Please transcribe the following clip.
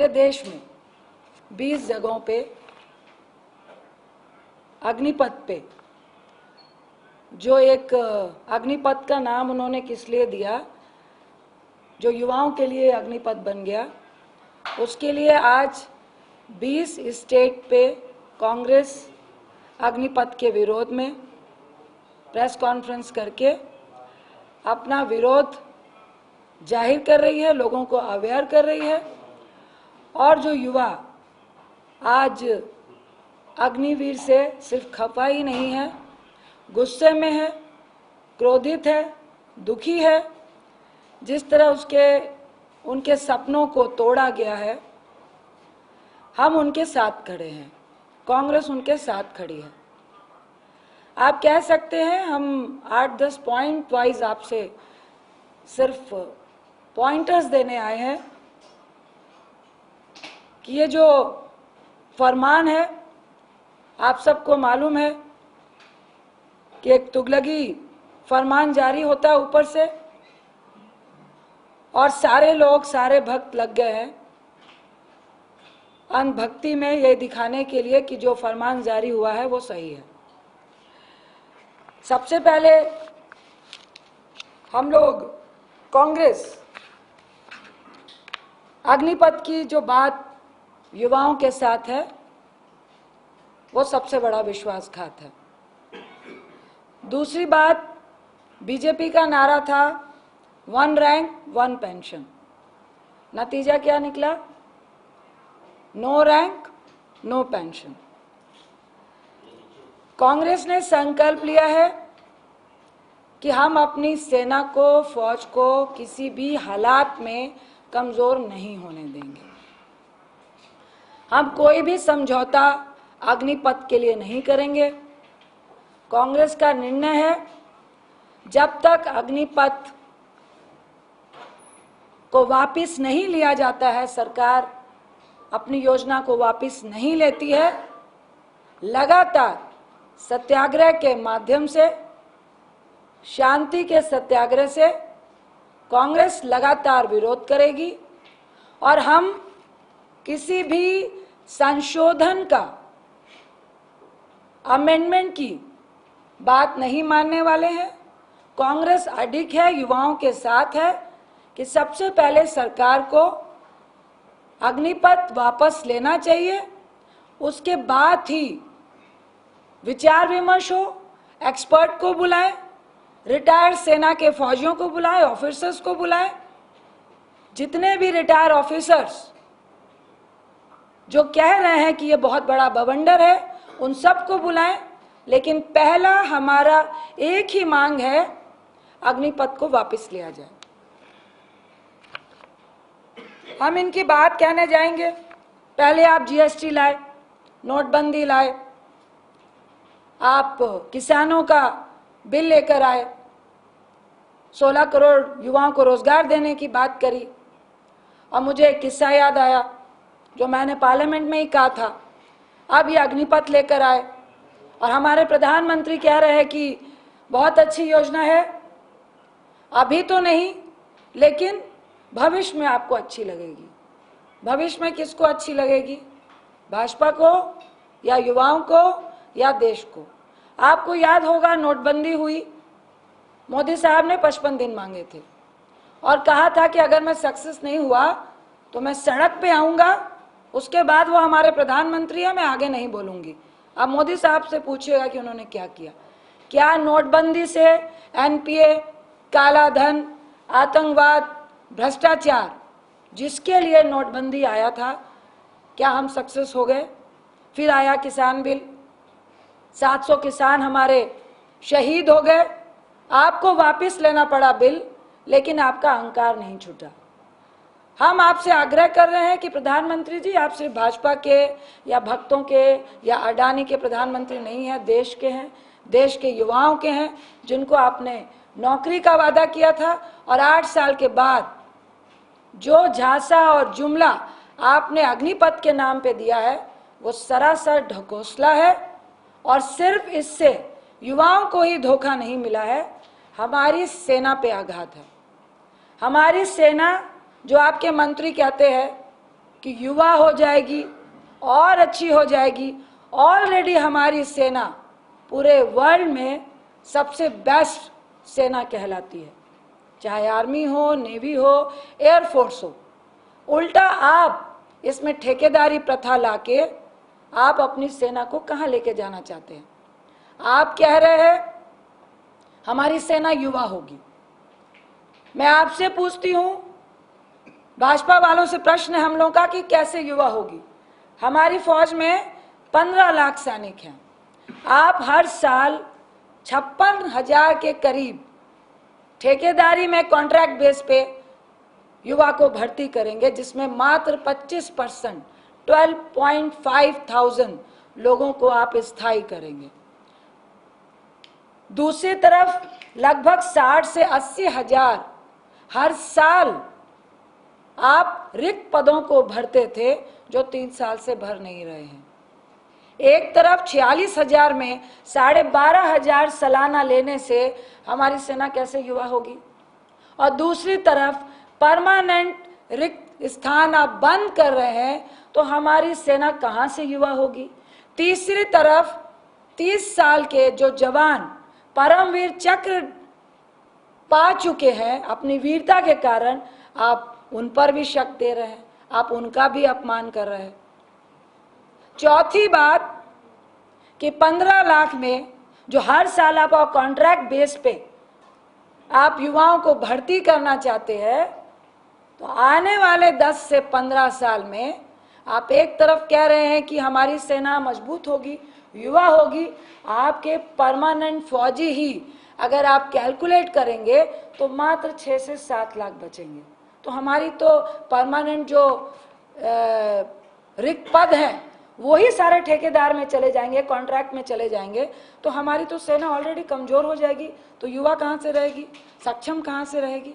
पूरे देश में 20 जगहों पे अग्निपथ पे, जो एक अग्निपथ का नाम उन्होंने किस लिए दिया, जो युवाओं के लिए अग्निपथ बन गया, उसके लिए आज 20 स्टेट पे कांग्रेस अग्निपथ के विरोध में प्रेस कॉन्फ्रेंस करके अपना विरोध जाहिर कर रही है, लोगों को अवेयर कर रही है। और जो युवा आज अग्निवीर से सिर्फ खफा ही नहीं है, गुस्से में है, क्रोधित है, दुखी है, जिस तरह उनके सपनों को तोड़ा गया है, हम उनके साथ खड़े हैं, कांग्रेस उनके साथ खड़ी है। आप कह सकते हैं हम 8-10 पॉइंट वाइज आपसे सिर्फ पॉइंटर्स देने आए हैं कि ये जो फरमान है, आप सबको मालूम है कि एक तुगलकी फरमान जारी होता है ऊपर से, और सारे लोग, सारे भक्त लग गए हैं अंधभक्ति में, ये दिखाने के लिए कि जो फरमान जारी हुआ है वो सही है। सबसे पहले हम लोग कांग्रेस अग्निपथ की जो बात युवाओं के साथ है, वो सबसे बड़ा विश्वासघात है। दूसरी बात, बीजेपी का नारा था 1 रैंक 1 पेंशन, नतीजा क्या निकला? No rank no pension. Congress ने संकल्प लिया है कि हम अपनी सेना को, फौज को किसी भी हालात में कमजोर नहीं होने देंगे। हम कोई भी समझौता अग्निपथ के लिए नहीं करेंगे। कांग्रेस का निर्णय है, जब तक अग्निपथ को वापस नहीं लिया जाता है, सरकार अपनी योजना को वापस नहीं लेती है, लगातार सत्याग्रह के माध्यम से, शांति के सत्याग्रह से कांग्रेस लगातार विरोध करेगी। और हम किसी भी संशोधन का, अमेंडमेंट की बात नहीं मानने वाले हैं। कांग्रेस अडिग है, युवाओं के साथ है कि सबसे पहले सरकार को अग्निपथ वापस लेना चाहिए, उसके बाद ही विचार विमर्श हो, एक्सपर्ट को बुलाएं, रिटायर्ड सेना के फौजियों को बुलाएं, ऑफिसर्स को बुलाएं, जितने भी रिटायर्ड ऑफिसर्स जो कह रहे हैं कि ये बहुत बड़ा बवंडर है, उन सबको बुलाएं। लेकिन पहला हमारा एक ही मांग है, अग्निपथ को वापस लिया जाए। हम इनकी बात कहने जाएंगे, पहले आप जीएसटी लाए, नोटबंदी लाए, आप किसानों का बिल लेकर आए, 16 करोड़ युवाओं को रोजगार देने की बात करी। और मुझे एक किस्सा याद आया जो मैंने पार्लियामेंट में ही कहा था। अब ये अग्निपथ लेकर आए और हमारे प्रधानमंत्री कह रहे हैं कि बहुत अच्छी योजना है, अभी तो नहीं लेकिन भविष्य में आपको अच्छी लगेगी। भविष्य में किसको अच्छी लगेगी? भाजपा को या युवाओं को या देश को? आपको याद होगा, नोटबंदी हुई, मोदी साहब ने 55 दिन मांगे थे और कहा था कि अगर मैं सक्सेस नहीं हुआ तो मैं सड़क पे आऊंगा। उसके बाद वो हमारे प्रधानमंत्री हैं, मैं आगे नहीं बोलूंगी। अब मोदी साहब से पूछिएगा कि उन्होंने क्या किया। क्या नोटबंदी से एनपीए, काला धन, आतंकवाद, भ्रष्टाचार, जिसके लिए नोटबंदी आया था, क्या हम सक्सेस हो गए? फिर आया किसान बिल, 700 किसान हमारे शहीद हो गए। आपको वापस लेना पड़ा बिल, लेकिन आपका अहंकार नहीं छूटा। हम आपसे आग्रह कर रहे हैं कि प्रधानमंत्री जी, आप सिर्फ भाजपा के या भक्तों के या अडानी के प्रधानमंत्री नहीं हैं, देश के हैं, देश के युवाओं के हैं, जिनको आपने नौकरी का वादा किया था। और 8 साल के बाद जो झांसा और जुमला आपने अग्निपथ के नाम पे दिया है, वो सरासर ढकोसला है। और सिर्फ इससे युवाओं को ही धोखा नहीं मिला है, हमारी सेना पे आघात है। हमारी सेना, जो आपके मंत्री कहते हैं कि युवा हो जाएगी और अच्छी हो जाएगी। ऑलरेडी हमारी सेना पूरे वर्ल्ड में सबसे बेस्ट सेना कहलाती है, चाहे आर्मी हो, नेवी हो, एयरफोर्स हो। उल्टा आप इसमें ठेकेदारी प्रथा लाके आप अपनी सेना को कहाँ लेके जाना चाहते हैं? आप कह रहे हैं हमारी सेना युवा होगी। मैं आपसे पूछती हूं, भाजपा वालों से प्रश्न है हम लोगों का कि कैसे युवा होगी? हमारी फौज में 15 लाख सैनिक हैं। आप हर साल 56,000 के करीब ठेकेदारी में कॉन्ट्रैक्ट बेस पे युवा को भर्ती करेंगे, जिसमें मात्र 25% 12,500 लोगों को आप स्थायी करेंगे। दूसरी तरफ लगभग 60 से 80,000 हर साल आप रिक्त पदों को भरते थे, जो 3 साल से भर नहीं रहे हैं। एक तरफ 46,000 में 12,500 सालाना लेने से हमारी सेना कैसे युवा होगी? और दूसरी तरफ परमानेंट रिक्त स्थान आप बंद कर रहे हैं, तो हमारी सेना कहां से युवा होगी? तीसरी तरफ 30 साल के जो जवान परमवीर चक्र पा चुके हैं अपनी वीरता के कारण, आप उन पर भी शक दे रहे हैं, आप उनका भी अपमान कर रहे हैं। चौथी बात कि 15 लाख में जो हर साल आप कॉन्ट्रैक्ट बेस पे आप युवाओं को भर्ती करना चाहते हैं, तो आने वाले 10 से 15 साल में आप एक तरफ कह रहे हैं कि हमारी सेना मजबूत होगी, युवा होगी। आपके परमानेंट फौजी ही अगर आप कैलकुलेट करेंगे तो मात्र 6 से 7 लाख बचेंगे। तो हमारी तो परमानेंट जो रिक्त पद हैं वही सारे ठेकेदार में चले जाएंगे, कॉन्ट्रैक्ट में चले जाएंगे। तो हमारी तो सेना ऑलरेडी कमजोर हो जाएगी, तो युवा कहाँ से रहेगी, सक्षम कहाँ से रहेगी?